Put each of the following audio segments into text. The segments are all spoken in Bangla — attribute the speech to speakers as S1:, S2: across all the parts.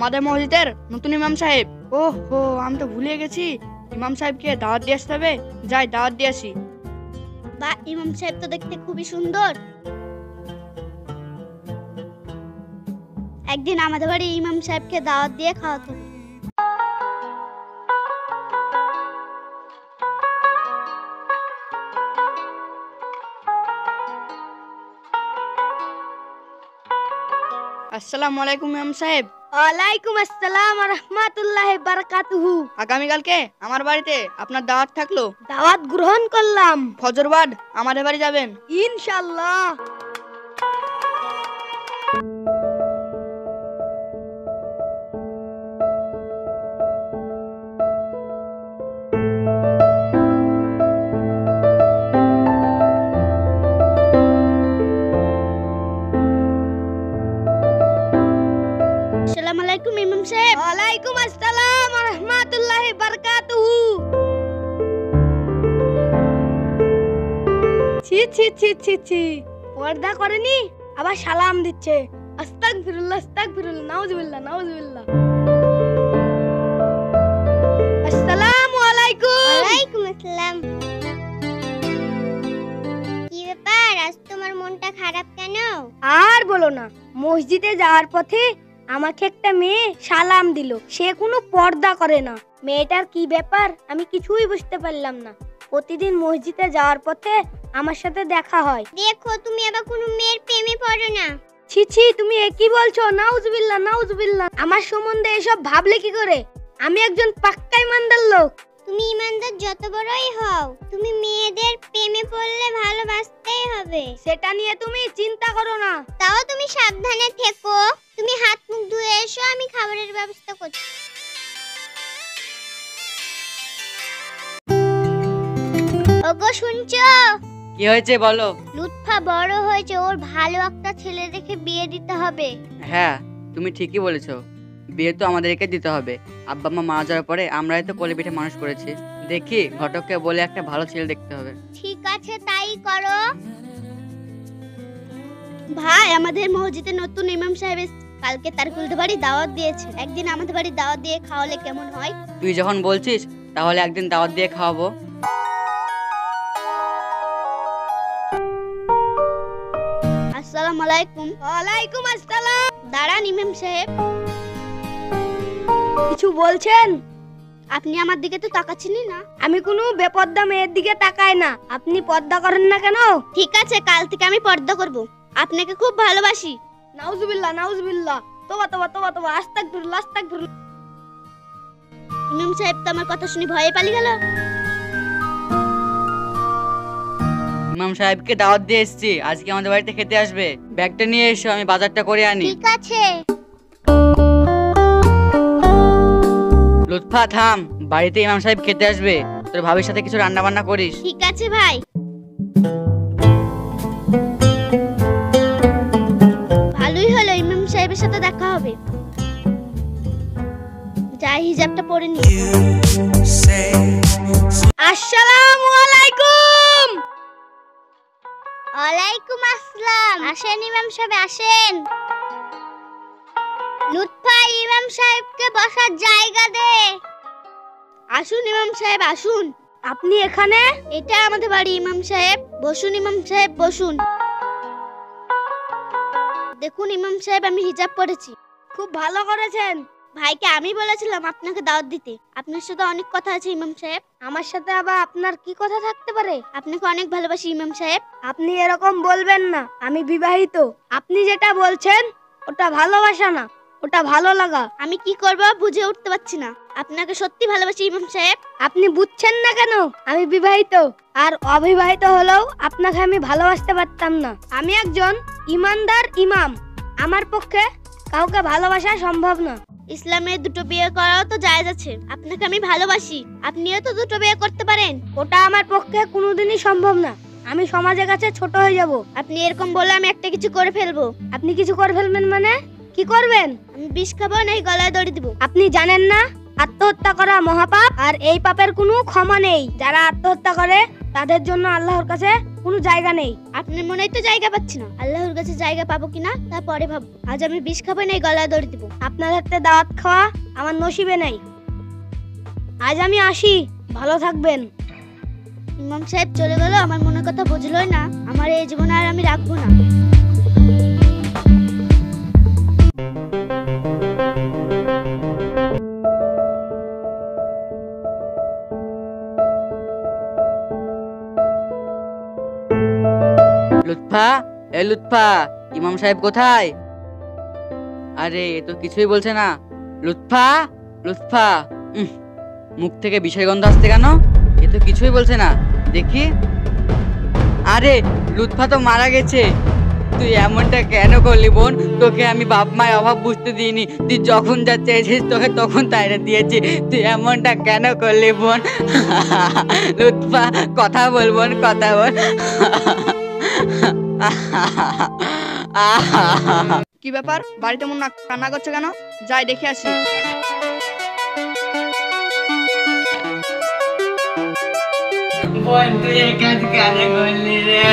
S1: আমাদের মসজিদের নতুন ইমাম সাহেব। ওহো, আমি তো ভুলে গেছি, ইমাম সাহেবকে দাওয়াত দিয়ে আসতে হবে। যাই, দাওয়াত দিয়ে আসি।
S2: বা ইমাম সাহেব তো দেখতে খুবই সুন্দর। একদিন আমাদের বাড়ি ইমাম সাহেবকে দাওয়াত দিয়ে খাওয়াতে হবে।
S1: আসসালামু আলাইকুম ইমাম সাহেব।
S2: ওয়ালাইকুম আসসালাম ওয়া রাহমাতুল্লাহি ওয়া বারাকাতুহু।
S1: আগামীকালকে আমার বাড়িতে আপনার দাওয়াত থাকলো।
S2: দাওয়াত গ্রহণ করলাম।
S1: ফজর বাদ আমাদের বাড়ি যাবেন
S2: ইনশাআল্লাহ। আসসালামু আলাইকুম ইমাম সাহেব। ওয়ালাইকুম আসসালাম ওয়া রাহমাতুল্লাহি ওয়া বারাকাতুহু। ছি ছি ছি ছি ছি, পর্দা করেনি, আবার সালাম দিচ্ছে। আস্তাগফিরুল্লাহ আস্তাগফিরুল্লাহ, নাউজুবিল্লাহ নাউজুবিল্লাহ। আসসালামু আলাইকুম।
S3: ওয়ালাইকুম আসসালাম। কি ব্যাপার, আজ তোমার মনটা খারাপ কেন?
S2: আর বলো না, মসজিদে যাওয়ার পথে আমাকে একটা মেয়ে সালাম দিল। সে কোনো পর্দা করে না। মেয়েটার কি ব্যাপার আমি কিছুই বুঝতে পারলাম না। প্রতিদিন মসজিদে যাওয়ার পথে আমার সাথে দেখা হয়।
S3: দেখো তুমি আবার কোনো মেয়ের প্রেমে পড়ো না।
S2: ছি ছি, তুমি এ কি বলছো? নাউজুবিল্লাহ নাউজুবিল্লাহ। আমার সম্বন্ধে এসব ভাবলে কি করে? আমি একজন পাক্কা ইমানদার লোক।
S3: তুমি ইমানদার যত বড়ই হও, তুমি মেয়েদের প্রেমে পড়লে ভালোবাসতেই হবে।
S2: সেটা নিয়ে তুমি চিন্তা করো না।
S3: তাও তুমি সাবধানে থেকো। তুমি হাত মুখ ধুয়ে এসো, আমি খাবারের ব্যবস্থা করছি। ওগো শুনছো?
S1: কি হয়েছে বলো।
S3: লুৎফা বড় হয়েছে, ওর ভালো একটা ছেলে দেখে বিয়ে দিতে হবে।
S4: হ্যাঁ, তুমি ঠিকই বলেছো। বিয়ে তো আমাদেরকে দিতে হবে। আব্বা মা মারা যাওয়ার পরে আমরাই তো কোলে পিঠে মানুষ করেছি। দেখি ঘটককে বলে একটা ভালো ছেলে দেখতে হবে।
S3: ঠিক আছে, তাই করো।
S2: ভাই, আমাদের মসজিদে নতুন ইমাম সাহেব কালকে তারকুলদের বাড়ি দাওয়াত দিয়েছে। একদিন আমাদের বাড়ি দাওয়াত দিয়ে খাওয়ালে কেমন হয়?
S4: তুই যখন বলছিস তাহলে একদিন দাওয়াত দিয়ে খাওয়াবো।
S2: আসসালামু আলাইকুম। ওয়ালাইকুম আসসালাম। দাঁড়ান ইমাম সাহেব, কিছু বলছেন? আপনি আমার দিকে তো তাকাচ্ছেনই না। আমি কোনো বেপর্দা মেয়ের দিকে তাকাই না। আপনি পর্দা করেন না কেন? ঠিক আছে, কাল থেকে আমি পর্দা করব। আপনাকে খুব ভালোবাসি। নাউজুবিল্লাহ নাউজুবিল্লাহ, তোবা তোবা তোবা তোবা, আস্তাগফিরুল্লাহ আস্তাগফিরুল্লাহ। ইমাম সাহেব তো আমার কথা শুনে ভয়ে পালিয়ে গেল।
S4: ইমাম সাহেবকে দাওয়াত দিয়ে এসেছি, আজকে আমাদের বাড়িতে খেতে আসবে। ব্যাগটা নিয়ে এসো, আমি বাজারটা করে আনি।
S3: ঠিক আছে।
S4: লুৎফা থাম, বাড়িতে ইমাম সাহেব খেতে আসবে। তোর ভাবির সাথে কিছু রান্না বান্না করিস।
S2: ঠিক আছে ভাই। ভালোই হলো, ইমাম সাহেবের সাথে দেখা হবে। যাই, হিজাবটা পরে নি। আসসালামু আলাইকুম।
S3: ওয়ালাইকুম আসসালাম। আসেন ইমাম সাহেব, আসেন। লুৎফা, ইমাম সাহেবকে বসার জায়গা দে।
S2: আসুন ইমাম সাহেব আসুন। আপনি এখানে? এটা আমাদের বাড়ি ইমাম সাহেব। বসুন ইমাম সাহেব বসুন। দেখুন ইমাম সাহেব, আমি হিজাব পরেছি। খুব ভালো করেছেন। ভাইকে আমি বলেছিলাম আপনাকে দাওয়াত দিতে। আপনার সাথে অনেক কথা আছে ইমাম সাহেব। আমার সাথে আবার আপনার কি কথা থাকতে পারে? আপনাকে অনেক ভালোবাসি ইমাম সাহেব। আপনি এরকম বলবেন না, আমি বিবাহিত। আপনি যেটা বলছেন ওটা ভালোবাসা না, ওটা ভালো লাগা। আমি কি করব বুঝে উঠতে পারছি না। আপনাকে সত্যি ভালোবাসি ইমাম সাহেব। আপনি বুঝছেন না কেন? আমি বিবাহিত, আর অবিবাহিত হলেও আপনাকে আমি ভালোবাসতে পারতাম না। আমি একজন ইমানদার ইমাম। আমার পক্ষে কাউকে ভালোবাসা সম্ভব না। ইসলামে দুটো বিয়ে করাও তো জায়েজ আছে। আপনাকে আমি ভালোবাসি, আপনিও তো দুটো বিয়ে করতে পারেন। ওটা আমার পক্ষে কোনোদিনই সম্ভব না। আমি সমাজের কাছে ছোট হয়ে যাব। আপনি এরকম বলে আমি একটা কিছু করে ফেলবো। আপনি কিছু করে ফেলবেন মানে? কি করবেন? আমি বিষ খাবো, না গলায় দড়ি দিব। আপনি জানেন না আত্মহত্যা করা মহাপাপ, আর এই পাপের কোনো ক্ষমা নেই। যারা আত্মহত্যা করে তাদের জন্য আল্লাহর কাছে কোনো জায়গা নেই। আপনার মনেই তো জায়গা পাচ্ছি না। আল্লাহর কাছে জায়গা পাবো কিনা তারপরে ভাববো। আজ আমি বিষ খাবো না, গলায় দড়ি দিব। আপনার হাতে দাওয়াত খাওয়া আমার নসিবে নাই। আজ আমি আসি, ভালো থাকবেন। ইমাম সাহেব চলে গেল, আমার মনের কথা বুঝলোই না। আমার এই জীবনে আর আমি রাখবো না।
S4: লুৎফা, এ লুৎফা, ইমাম সাহেব কোথায়? আরে এ তো কিছুই বলছে না। লুৎফা, লুৎফা, মুখ থেকে বিষের গন্ধ আসছে কেন? এ তো কিছুই বলছে না, দেখি। আরে লুৎফা তো মারা গেছে। তুই এমনটা কেন করলি বোন? তোকে আমি বাপ মায়ের অভাব বুঝতে দিইনি। তুই যখন যা চেয়েছিস তোকে তখন তাই দিয়েছি। তুই এমনটা কেন করলি বোন? লুৎফা, কথা বল বোন, কথা বল।
S1: কি ব্যাপার, বাড়িতে মন কান্না করছে কেন? যাই দেখে আসি।
S4: বোন তুই এই কাজ কেন করলি রে?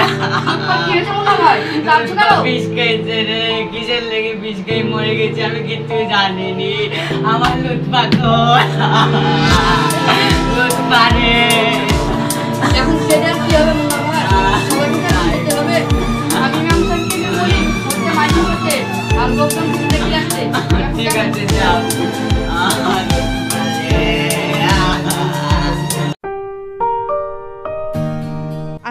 S4: বিষ খেয়েছে রে, কিসের লেগে বিষ খেয়ে মরে গেছে আমি কিচ্ছু জানিনি। আমার লুৎফা খোর, লুৎফা রে।
S1: এখন সেটা কি হবে মুন্না ভাই? সবাইকে তো যেতে হবে। আমি ইমাম সাহেবকে বলি, ওকে মাইনে করতে। আর লোকজন শুনতে কি লাগছে?
S4: ঠিক আছে যাও।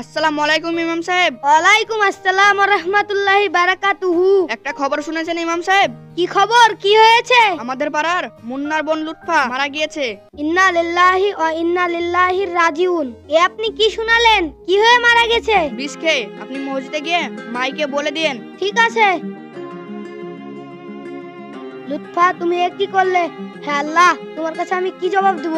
S1: আসসালামু আলাইকুম ইমাম সাহেব।
S2: ওয়ালাইকুম আসসালাম ওয়া রাহমাতুল্লাহি বারাকাতুহু।
S1: একটা খবর শুনেছেন ইমাম সাহেব?
S2: কি খবর, কি হয়েছে?
S1: আমাদের পাড়ার মুন্নার বোন লুৎফা মারা গিয়েছে।
S2: ইন্না লিল্লাহি ওয়া ইন্না লিল্লাহি রাজিউন। এ আপনি কি শুনালেন? কি হয়ে মারা গেছে?
S1: বিষ খেয়ে। আপনি মসজিদে গিয়ে মাইকে বলে দিয়েন।
S2: ঠিক আছে। লুৎফা, তুমি এ কি করলে? হে আল্লাহ, তোমার কাছে আমি কি জবাব দেব?